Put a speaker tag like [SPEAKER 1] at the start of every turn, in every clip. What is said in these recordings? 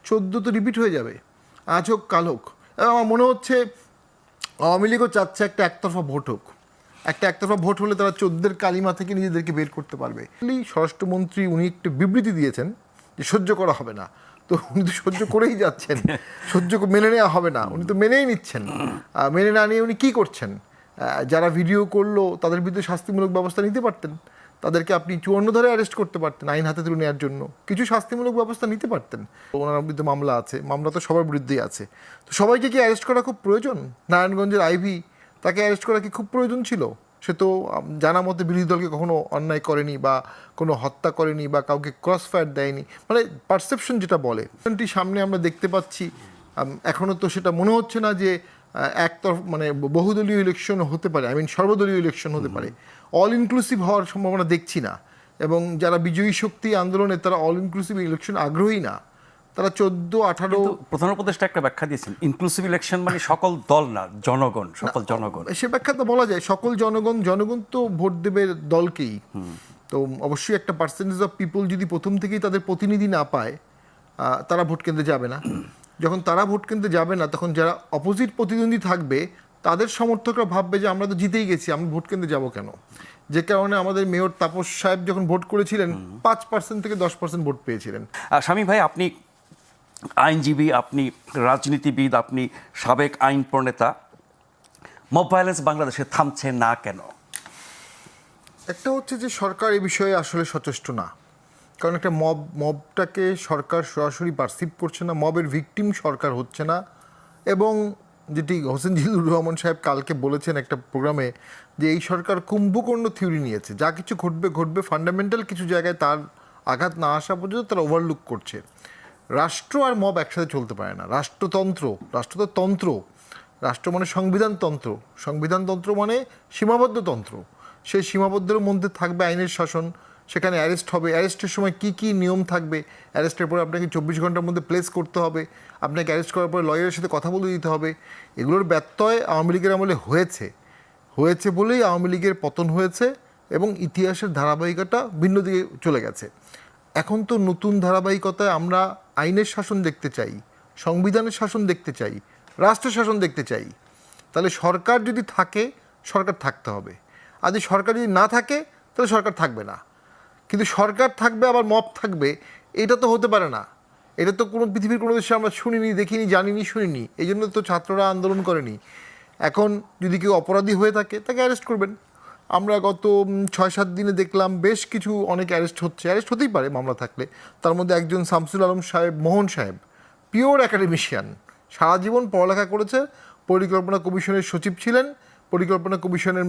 [SPEAKER 1] 14 তো রিপিট হয়ে যাবে, আজ হোক কাল হোক। এবং আমার মনে হচ্ছে আওয়ামী লীগও চাচ্ছে একটা একতরফা ভোট হোক। একতরফা ভোট হলে তারা 14 কালিমা থেকে নিজেদেরকে বের করতে পারবে। স্বরাষ্ট্রমন্ত্রী উনি একটু বিবৃতি দিয়েছেন যে সহ্য করা হবে না, তো উনি তো সহ্য করেই যাচ্ছেন, মেনে নেওয়া হবে না, উনি তো মেনেই নিচ্ছেন। মেনে না নিয়ে উনি কী করছেন? যারা ভিডিও করলো তাদের বিরুদ্ধে শাস্তিমূলক ব্যবস্থা নিতে পারতেন, তাদেরকে আপনি 54 ধারায় অ্যারেস্ট করতে পারতেন, আইন হাতে তুলে নেওয়ার জন্য কিছু শাস্তিমূলক ব্যবস্থা নিতে পারতেন। ওনার বিরুদ্ধে মামলা আছে, মামলা তো সবার বিরুদ্ধেই আছে। তো সবাইকে কি অ্যারেস্ট করা খুব প্রয়োজন? নারায়ণগঞ্জের আইভি, তাকে অ্যারেস্ট করা কি খুব প্রয়োজন ছিল? সে তো জানা মতে বিরোধী দলকে কখনো অন্যায় করেনি বা কোনো হত্যা করেনি বা কাউকে ক্রস ফায়ার দেয়নি, মানে পারসেপশন যেটা বলে সামনে আমরা দেখতে পাচ্ছি। এখনও তো সেটা মনে হচ্ছে না যে একতরফ মানে বহুদলীয় ইলেকশন হতে পারে, সর্বদলীয় ইলেকশন হতে পারে। অল ইনক্লুসিভ হওয়ার সম্ভাবনা দেখছি না, এবং যারা বিজয়ী শক্তি আন্দোলনে তারা অল ইনক্লুসিভ ইলেকশন আগ্রহী না। তারা 14-18
[SPEAKER 2] প্রধান উপদেষ্টা একটা ব্যাখ্যা দিয়েছেন, ইনক্লুসিভ ইলেকশন মানে সকল দল না, জনগণ, সকল জনগণ।
[SPEAKER 1] সে ব্যাখ্যা তো বলা যায়, সকল জনগণ, জনগণ তো ভোট দেবে দলকেই। তো অবশ্যই একটা পার্সেন্টেজ অফ পিপল যদি প্রথম থেকেই তাদের প্রতিনিধি না পায়, তারা ভোট কেন্দ্রে যাবে না। যখন তারা ভোট কেন্দ্রে যাবে না, তখন যারা অপোজিট প্রতিদ্বন্দ্বী থাকবে তাদের সমর্থকরা ভাববে যে আমরা তো জিতেই গেছি, আমরা ভোট কেন্দ্রে যাবো কেন? যে কারণে আমাদের মেয়র তাপস সাহেব যখন ভোট করেছিলেন 5% থেকে 10% ভোট পেয়েছিলেন।
[SPEAKER 2] স্বামী ভাই, আপনি আইনজীবী, আপনি রাজনীতিবিদ, আপনি সাবেক আইন প্রণেতা, মব ভায়োলেন্স বাংলাদেশে থামছে না কেন?
[SPEAKER 1] একটা হচ্ছে যে সরকার এই বিষয়ে আসলে সচেষ্ট না, কারণ একটা মবটাকে সরকার সরাসরি পারসিভ করছে না, মবের ভিকটিম সরকার হচ্ছে না। এবং যেটি হোসেন জিল্লুর রহমান সাহেব কালকে বলেছেন একটা প্রোগ্রামে, যে এই সরকার কুম্ভকর্ণ থিওরি নিয়েছে, যা কিছু ঘটবে ঘটবে, ফান্ডামেন্টাল কিছু জায়গায় তার আঘাত না আসা পর্যন্ত তারা ওভারলুক করছে। রাষ্ট্র আর মব একসাথে চলতে পারে না। রাষ্ট্র তো তন্ত্র, রাষ্ট্র মানে সংবিধানতন্ত্র, সংবিধানতন্ত্র মানে সীমাবদ্ধ তন্ত্র। সেই সীমাবদ্ধের মধ্যে থাকবে আইনের শাসন, সেখানে অ্যারেস্ট হবে, অ্যারেস্টের সময় কি কি নিয়ম থাকবে, অ্যারেস্টের পরে আপনাকে 24 ঘন্টার মধ্যে প্লেস করতে হবে, আপনাকে অ্যারেস্ট করার পরে লয়ারের সাথে কথা বলে দিতে হবে। এগুলোর ব্যত্যয় আওয়ামী লীগের আমলে হয়েছে বলেই আওয়ামী লীগের পতন হয়েছে, এবং ইতিহাসের ধারাবাহিকতা ভিন্ন দিকে চলে গেছে। এখন তো নতুন ধারাবাহিকতায় আমরা আইনের শাসন দেখতে চাই, সংবিধানের শাসন দেখতে চাই, রাষ্ট্র শাসন দেখতে চাই। তাহলে সরকার যদি থাকে, সরকার থাকতে হবে, আর যদি সরকার যদি না থাকে তাহলে সরকার থাকবে না। কিন্তু সরকার থাকবে আবার মব থাকবে, এটা তো হতে পারে না। এটা তো কোনো পৃথিবীর কোনো দেশে আমরা শুনিনি, দেখিনি, জানিনি, শুনিনি। এই জন্য তো ছাত্ররা আন্দোলন করেনি। এখন যদি কেউ অপরাধী হয়ে থাকে তাকে অ্যারেস্ট করবেন। আমরা গত 6-7 দিনে দেখলাম বেশ কিছু অনেক অ্যারেস্ট হতেই পারে মামলা থাকলে। তার মধ্যে একজন শামসুল আলম সাহেব, মোহন সাহেব, পিওর একাডেমিশিয়ান, সারা জীবন পড়ালেখা করেছে, পরিকল্পনা কমিশনের সচিব ছিলেন, পরিকল্পনা কমিশনের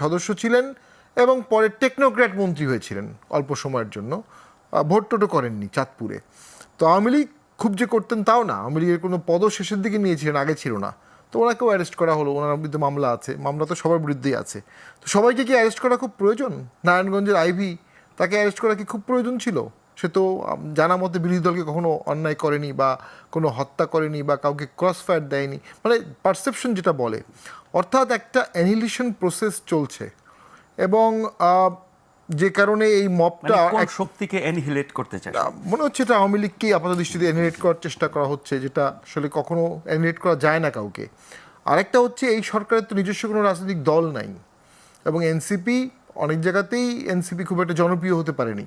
[SPEAKER 1] সদস্য ছিলেন, এবং পরে টেকনোক্র্যাট মন্ত্রী হয়েছিলেন অল্প সময়ের জন্য, ভোট টোটো করেননি চাঁদপুরে। তো আওয়ামী লীগ খুব যে করতেন তাও না, আওয়ামী লীগের কোনো পদ শেষের দিকে নিয়েছিলেন, আগে ছিল না। তো ওনাকেও অ্যারেস্ট করা হলো, ওনার বিরুদ্ধে মামলা আছে, মামলা তো সবার বিরুদ্ধেই আছে। তো সবাইকে কি অ্যারেস্ট করা খুব প্রয়োজন? নারায়ণগঞ্জের আইভি, তাকে অ্যারেস্ট করা কি খুব প্রয়োজন ছিল? সে তো জানা মতে বিরোধী দলকে কখনো অন্যায় করেনি বা কোনো হত্যা করেনি বা কাউকে ক্রস ফায়ার দেয়নি, মানে পারসেপশন যেটা বলে। অর্থাৎ একটা অ্যানিহিলেশন প্রসেস চলছে, এবং যে কারণে এই মবটা
[SPEAKER 2] শক্তিকে অ্যানিহিলেট করতে চায়
[SPEAKER 1] মনে হচ্ছে এটা আওয়ামী লীগকেই আপাত দৃষ্টিতে অ্যানিহিলেট করার চেষ্টা করা হচ্ছে, যেটা আসলে কখনো অ্যানিহিলেট করা যায় না কাউকে। আরেকটা হচ্ছে এই সরকারের তো নিজস্ব কোনো রাজনৈতিক দল নাই, এবং এনসিপি অনেক জায়গাতেই খুব একটা জনপ্রিয় হতে পারেনি,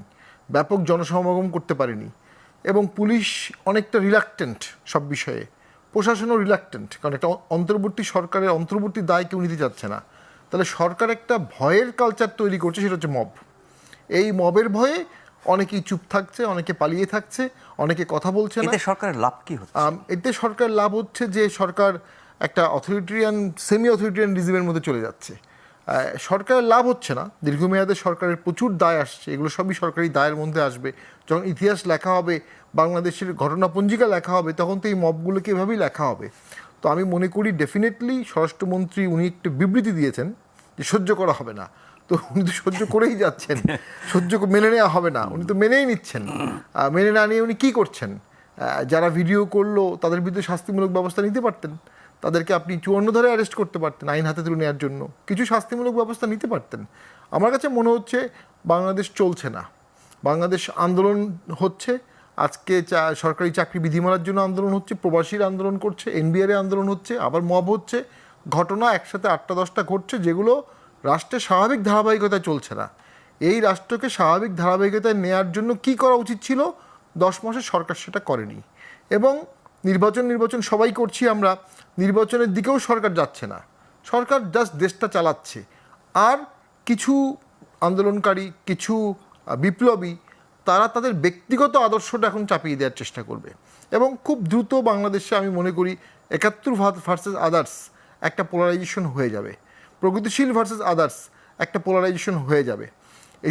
[SPEAKER 1] ব্যাপক জনসমাগম করতে পারেনি, এবং পুলিশ অনেকটা রিলাক্টেন্ট সব বিষয়ে, প্রশাসনও রিলাক্টেন্ট, কারণ একটা অন্তর্বর্তী সরকারের অন্তর্বর্তী দায় কেউ নিতে যাচ্ছে না। তাহলে সরকার একটা ভয়ের কালচার তৈরি করছে, সেটা হচ্ছে মব। এই মবের ভয়ে অনেকেই চুপ থাকছে, অনেকে পালিয়ে থাকছে, অনেকে কথা বলছে না।
[SPEAKER 2] এতে সরকারের লাভ কি হচ্ছে?
[SPEAKER 1] এতে সরকারের লাভ হচ্ছে যে সরকার একটা সেমি অথরিটেরিয়ান রিজিমের মধ্যে চলে যাচ্ছে। সরকারের লাভ হচ্ছে না, দীর্ঘমেয়াদে সরকারের প্রচুর দায় আসছে, এগুলো সবই সরকারি দায়ের মধ্যে আসবে। যখন ইতিহাস লেখা হবে, বাংলাদেশের ঘটনাপঞ্জিকা লেখা হবে, তখন তো এই মবগুলোকে এভাবেই লেখা হবে। তো আমি মনে করি ডেফিনেটলি স্বরাষ্ট্রমন্ত্রী উনি একটু বিবৃতি দিয়েছেন যে সহ্য করা হবে না, তো উনি তো সহ্য করেই যাচ্ছেন, মেনে নেওয়া হবে না, উনি তো মেনেই নিচ্ছেন। মেনে না নিয়ে উনি কী করছেন? যারা ভিডিও করলো তাদের বিরুদ্ধে শাস্তিমূলক ব্যবস্থা নিতে পারতেন, তাদেরকে আপনি 54 ধারায় অ্যারেস্ট করতে পারতেন, আইন হাতে তুলে নেওয়ার জন্য কিছু শাস্তিমূলক ব্যবস্থা নিতে পারতেন। আমার কাছে মনে হচ্ছে বাংলাদেশ চলছে না, বাংলাদেশ আন্দোলন হচ্ছে, আজকে সরকারি চাকরি বিধিমালার জন্য আন্দোলন হচ্ছে, প্রবাসীর আন্দোলন করছে, এনবিআর আন্দোলন হচ্ছে, আবার মব হচ্ছে, ঘটনা একসাথে 8টা-10টা ঘটছে, যেগুলো রাষ্ট্রের স্বাভাবিক ধারাবাহিকতায় চলছে না। এই রাষ্ট্রকে স্বাভাবিক ধারাবাহিকতায় নেয়ার জন্য কি করা উচিত ছিল 10 মাসে সরকার সেটা করেনি। এবং নির্বাচন সবাই করছি আমরা, নির্বাচনের দিকেও সরকার যাচ্ছে না, সরকার জাস্ট দেশটা চালাচ্ছে। আর কিছু আন্দোলনকারী, কিছু বিপ্লবী, তারা তাদের ব্যক্তিগত আদর্শটা এখন চাপিয়ে দেওয়ার চেষ্টা করবে। এবং খুব দ্রুত বাংলাদেশে আমি মনে করি 71 ভার্সেস আদার্স একটা পোলারাইজেশন হয়ে যাবে, প্রগতিশীল ভার্সেস আদার্স একটা পোলারাইজেশন হয়ে যাবে,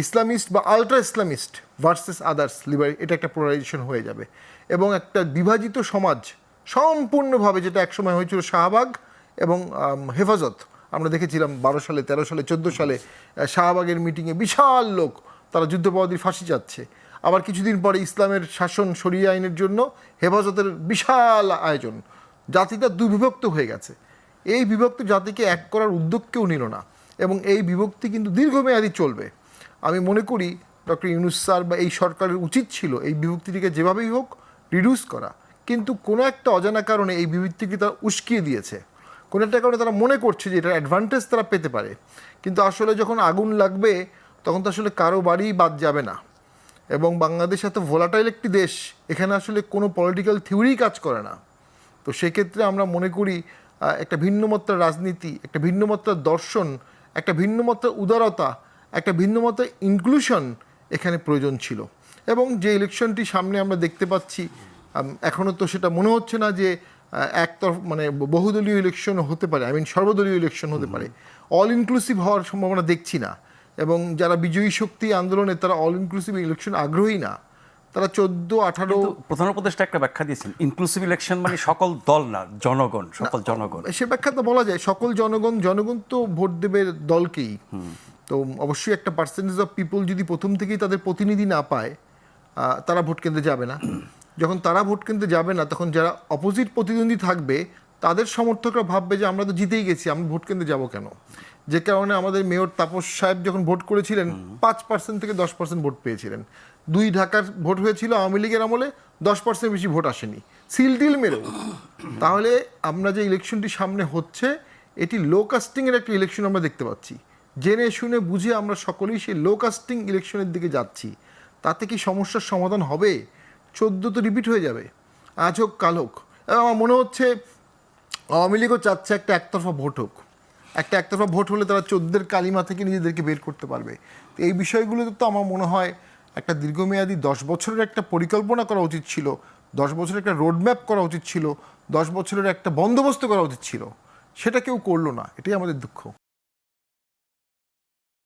[SPEAKER 1] ইসলামিস্ট বা ultra Islamist versus others liberal, এটা একটা পোলারাইজেশন হয়ে যাবে। এবং একটা বিভাজিত সমাজ সম্পূর্ণভাবে, যেটা একসময় হয়েছিল শাহবাগ এবং হেফাজত, আমরা দেখেছিলাম 12 সালে, 13 সালে, 14 সালে শাহবাগের মিটিংয়ে বিশাল লোক, তারা যুদ্ধাপরাধীর ফাঁসি চাচ্ছে। আবার কিছুদিন পরে ইসলামের শাসন শরিয়া আইনের জন্য হেফাজতের বিশাল আয়োজন। জাতিটা দুর্বিভক্ত হয়ে গেছে। এই বিভক্ত জাতিকে এক করার উদ্যোগ কেউ নিল না, এবং এই বিভক্তি কিন্তু দীর্ঘমেয়াদী চলবে। আমি মনে করি ডক্টর ইউনূস স্যার বা এই সরকারের উচিত ছিল এই বিভক্তিটিকে যেভাবেই হোক রিডিউস করা, কিন্তু কোনো একটা অজানা কারণে এই বিভক্তিকে তারা উস্কিয়ে দিয়েছে। কোনো একটা কারণে তারা মনে করছে যে এটার অ্যাডভান্টেজ তারা পেতে পারে, কিন্তু আসলে যখন আগুন লাগবে তখন তো আসলে কারো বাড়ি বাদ যাবে না। এবং বাংলাদেশ এত ভোলাটাইল একটি দেশ, এখানে আসলে কোনো পলিটিক্যাল থিওরি কাজ করে না। তো সেক্ষেত্রে আমরা মনে করি একটা ভিন্নমাত্রার রাজনীতি, একটা ভিন্নমাত্রার দর্শন, একটা ভিন্নমাত্রার উদারতা, একটা ভিন্নমাত্রার ইনক্লুশন এখানে প্রয়োজন ছিল। এবং যে ইলেকশনটি সামনে আমরা দেখতে পাচ্ছি, এখনও তো সেটা মনে হচ্ছে না যে একতরফ মানে বহুদলীয় ইলেকশন হতে পারে, সর্বদলীয় ইলেকশন হতে পারে। অল ইনক্লুসিভ হওয়ার সম্ভাবনা দেখছি না। এবং যারা বিজয়ী শক্তি আন্দোলনে, তারা অল ইনক্লুসিভ ইলেকশন আগ্রহী না। তারা 14-18
[SPEAKER 2] প্রধান উপদেষ্টা একটা ব্যাখ্যা দিয়েছেন, ইনক্লুসিভ ইলেকশন মানে সকল দল না, জনগণ, সকল জনগণ।
[SPEAKER 1] সে ব্যাখ্যা তো বলা যায়, সকল জনগণ তো ভোট দেবে দলকেই। তো অবশ্যই একটা পার্সেন্টেজ অফ পিপল যদি প্রথম থেকেই তাদের প্রতিনিধি না পায়, তারা ভোট কেন্দ্রে যাবে না। যখন তারা ভোট কেন্দ্রে যাবে না, তখন যারা অপোজিট প্রতিদ্বন্দ্বী থাকবে, তাদের সমর্থকরা ভাববে যে আমরা তো জিতেই গেছি, আমরা ভোট কেন্দ্রে যাবো কেন। যে কারণে আমাদের মেয়র তাপস সাহেব যখন ভোট করেছিলেন 5% থেকে 10% ভোট পেয়েছিলেন। 2 ঢাকার ভোট হয়েছিল আওয়ামী লীগের আমলে, 10% বেশি ভোট আসেনি, সিল টিল মেরেও। তাহলে আমরা যে ইলেকশনটি সামনে হচ্ছে, এটি লো কাস্টিংয়ের একটা ইলেকশন আমরা দেখতে পাচ্ছি। জেনে শুনে বুঝে আমরা সকলেই সেই লো কাস্টিং ইলেকশনের দিকে যাচ্ছি। তাতে কি সমস্যার সমাধান হবে? 14 তো রিপিট হয়ে যাবে, আজ হোক কাল হোক। এবং আমার মনে হচ্ছে আওয়ামী লীগও চাচ্ছে একটা একতরফা ভোট হোক। একটা একতরফা ভোট হলে তারা 14 কালিমা থেকে নিজেদেরকে বের করতে পারবে। তো এই বিষয়গুলোতে তো আমার মনে হয় একটা দীর্ঘমেয়াদী 10 বছরের একটা পরিকল্পনা করা উচিত ছিল, 10 বছরের একটা রোডম্যাপ করা উচিত ছিল, 10 বছরের একটা বন্দোবস্ত করা উচিত ছিল। সেটা কেউ করলো না, এটাই আমাদের দুঃখ।